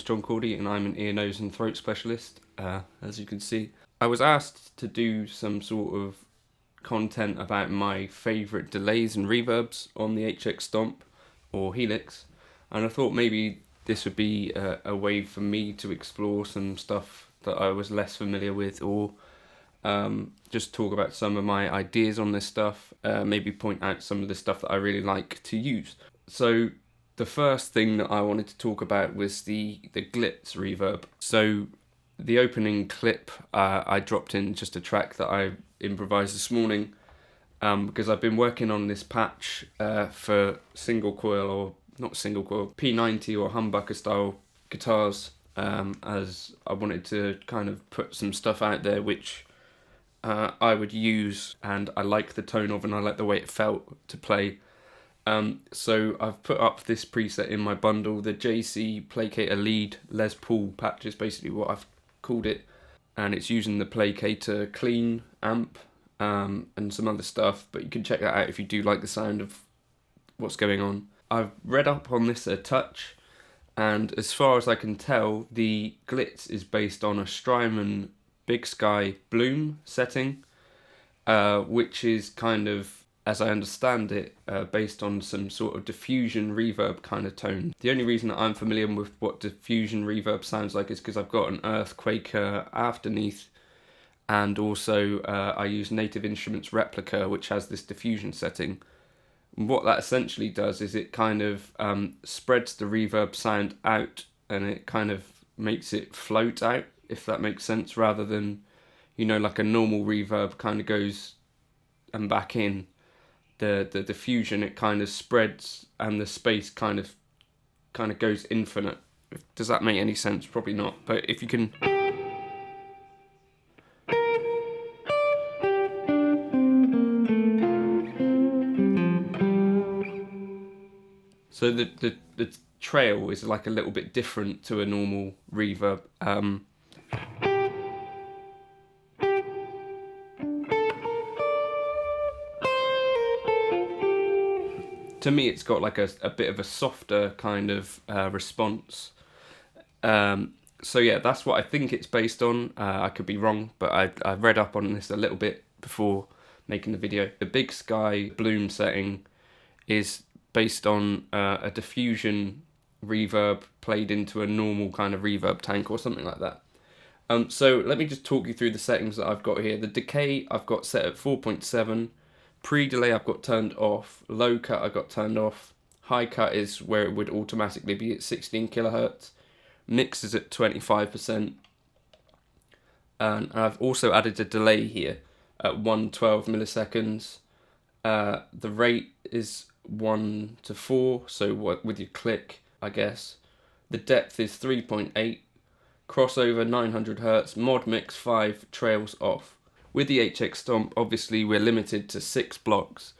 name's Cordy and I'm an ear, nose and throat specialist, as you can see. I was asked to do some sort of content about my favourite delays and reverbs on the HX Stomp or Helix, and I thought maybe this would be a way for me to explore some stuff that I was less familiar with, or just talk about some of my ideas on this stuff, maybe point out some of the stuff that I really like to use. So the first thing that I wanted to talk about was the Glitz reverb. So the opening clip, I dropped in just a track that I improvised this morning, because I've been working on this patch for single coil, or not single coil, P90 or humbucker style guitars, as I wanted to kind of put some stuff out there which I would use and I like the tone of and I like the way it felt to play. So I've put up this preset in my bundle, the JC Placator Lead Les Paul patch is basically what I've called it, and it's using the Placator Clean amp and some other stuff, but you can check that out if you do like the sound of what's going on. I've read up on this a touch, and as far as I can tell, the Glitz is based on a Strymon Big Sky Bloom setting, which is kind of, as I understand it, based on some sort of diffusion reverb kind of tone. The only reason that I'm familiar with what diffusion reverb sounds like is because I've got an Earthquaker afterneath, and also I use Native Instruments Replica, which has this diffusion setting. And what that essentially does is it kind of spreads the reverb sound out, and it kind of makes it float out, if that makes sense, rather than, you know, like a normal reverb kind of goes and back in. The diffusion, it kind of spreads and the space kind of goes infinite. Does that make any sense? Probably not, but if you can. So the trail is like a little bit different to a normal reverb. To me, it's got like a bit of a softer kind of response. So yeah, that's what I think it's based on. I could be wrong, but I read up on this a little bit before making the video. The Big Sky Bloom setting is based on a diffusion reverb played into a normal kind of reverb tank or something like that. So let me just talk you through the settings that I've got here. The decay I've got set at 4.7. Pre-delay I've got turned off, low cut I've got turned off, high cut is where it would automatically be at 16 kilohertz, mix is at 25%, and I've also added a delay here at 112 milliseconds. The rate is 1 to 4, so with your click, I guess. The depth is 3.8, crossover 900 hertz, mod mix 5, trails off. With the HX Stomp, obviously we're limited to 6 blocks,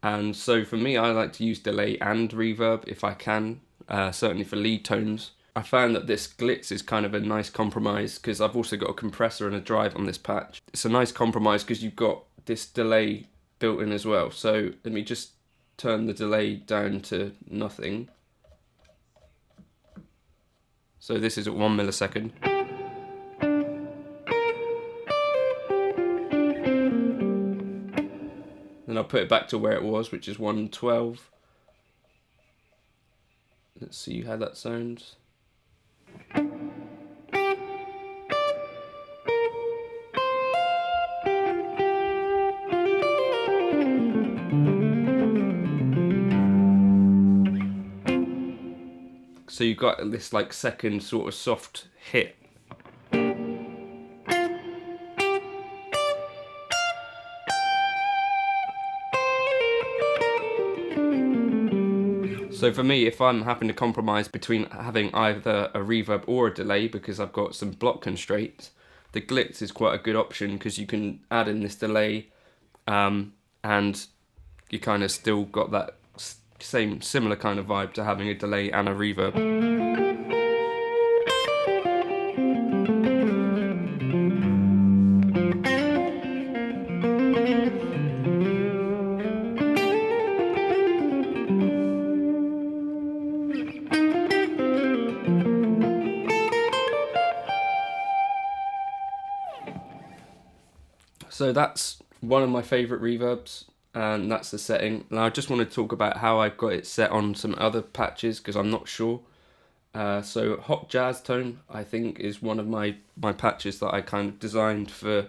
and so for me I like to use delay and reverb if I can, certainly for lead tones. I found that this Glitz is kind of a nice compromise because I've also got a compressor and a drive on this patch. It's a nice compromise because you've got this delay built in as well. So let me just turn the delay down to nothing. So this is at 1 millisecond. Then I'll put it back to where it was, which is 112. Let's see how that sounds. So you've got this like second sort of soft hit. So for me, if I'm having to compromise between having either a reverb or a delay because I've got some block constraints, the Glitz is quite a good option because you can add in this delay, and you kind of still got that similar kind of vibe to having a delay and a reverb. So that's one of my favourite reverbs, and that's the setting. Now I just want to talk about how I've got it set on some other patches, because I'm not sure. So Hot Jazz Tone, I think, is one of my patches that I kind of designed for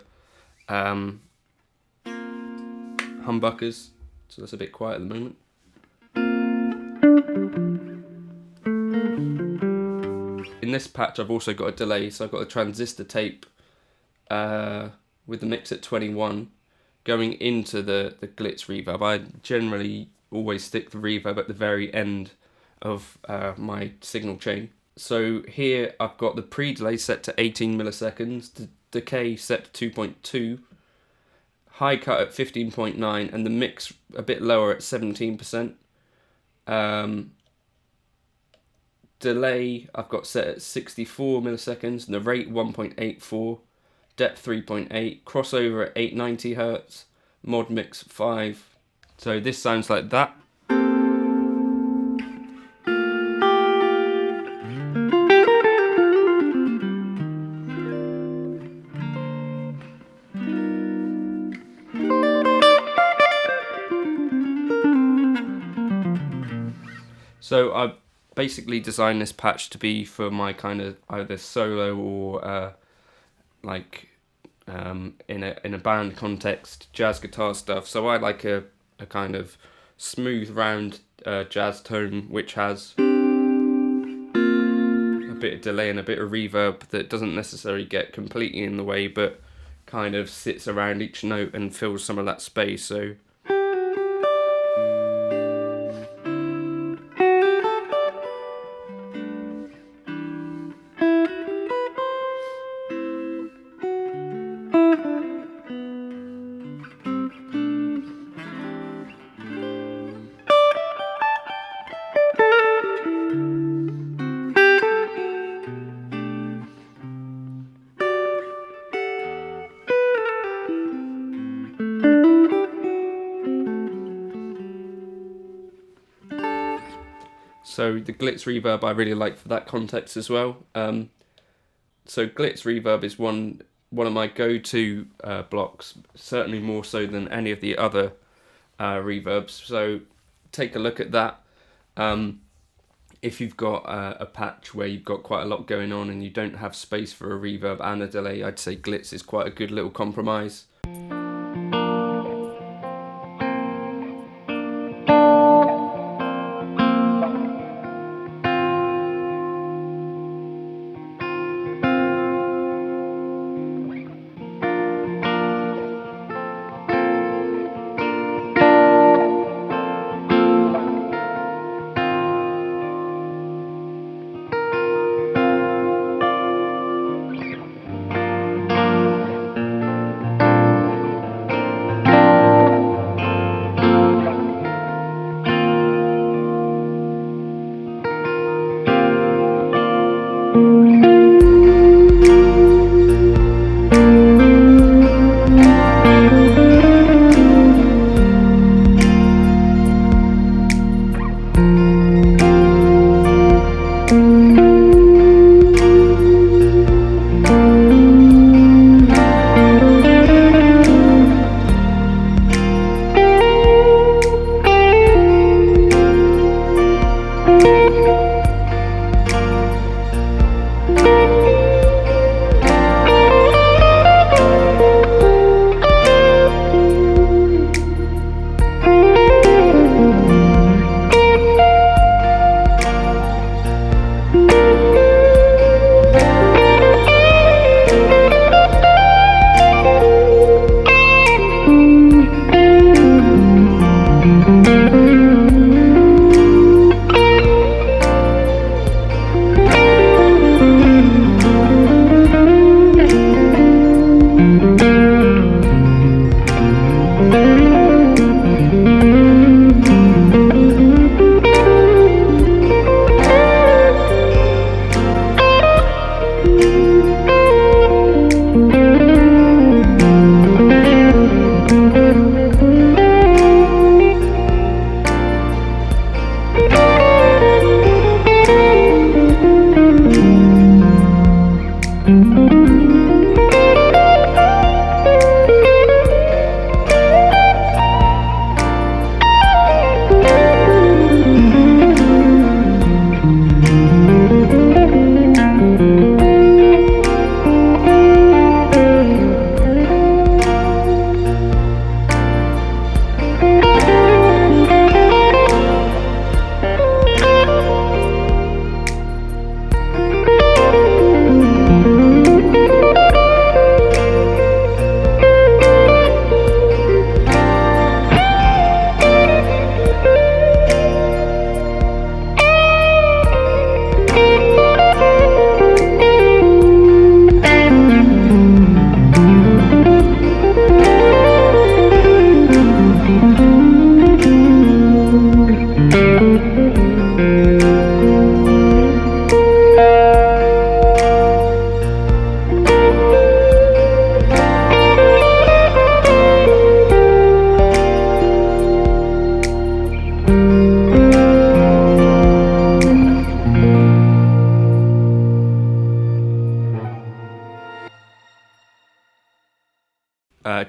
humbuckers. So that's a bit quiet at the moment. In this patch I've also got a delay, so I've got a transistor tape with the mix at 21 going into the Glitz reverb. I generally always stick the reverb at the very end of my signal chain. So here I've got the pre-delay set to 18 milliseconds, the decay set to 2.2, high cut at 15.9, and the mix a bit lower at 17%. Delay I've got set at 64 milliseconds, and the rate 1.84, depth 3.8, crossover at 890 Hz, mod mix 5. So this sounds like that. So I basically designed this patch to be for my kind of either solo or in a band context, jazz guitar stuff. So I like a kind of smooth round jazz tone which has a bit of delay and a bit of reverb that doesn't necessarily get completely in the way, but kind of sits around each note and fills some of that space. So the Glitz reverb I really like for that context as well. So Glitz reverb is one of my go-to blocks, certainly more so than any of the other reverbs. So take a look at that. If you've got a patch where you've got quite a lot going on and you don't have space for a reverb and a delay, I'd say Glitz is quite a good little compromise.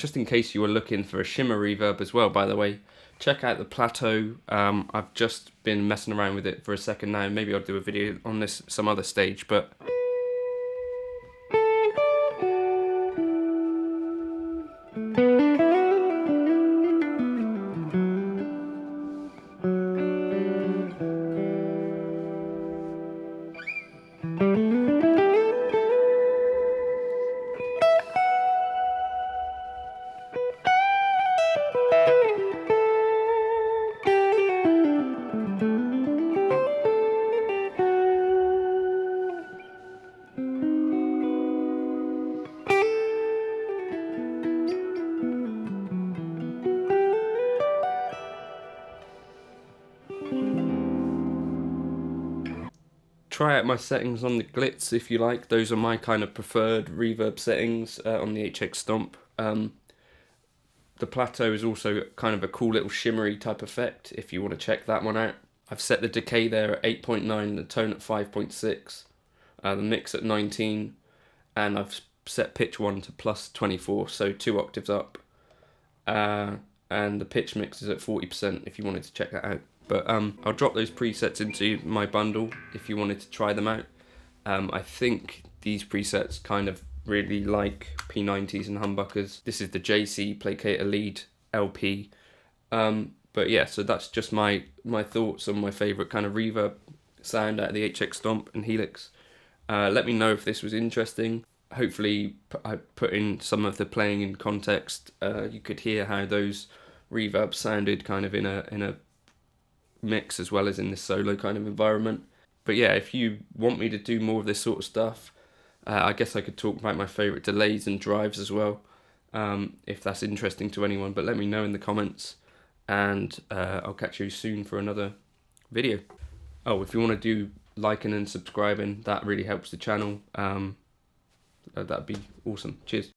just in case you were looking for a shimmer reverb as well, by the way, check out the Plateau. I've just been messing around with it for a second now. Maybe I'll do a video on this some other stage, but try out my settings on the Glitz if you like. Those are my kind of preferred reverb settings on the HX Stomp. The Plateau is also kind of a cool little shimmery type effect if you want to check that one out. I've set the decay there at 8.9, the tone at 5.6, the mix at 19, and I've set pitch 1 to plus 24, so 2 octaves up. And the pitch mix is at 40% if you wanted to check that out. But I'll drop those presets into my bundle if you wanted to try them out. I think these presets kind of really like P90s and humbuckers. This is the JC Placator Lead LP. But yeah, so that's just my thoughts on my favourite kind of reverb sound out of the HX Stomp and Helix. Let me know if this was interesting. Hopefully I put in some of the playing in context. You could hear how those reverbs sounded kind of in a mix as well as in this solo kind of environment. But yeah, if you want me to do more of this sort of stuff, I guess I could talk about my favourite delays and drives as well, if that's interesting to anyone. But let me know in the comments, and I'll catch you soon for another video. Oh, if you want to do liking and subscribing, that really helps the channel. That'd be awesome. Cheers.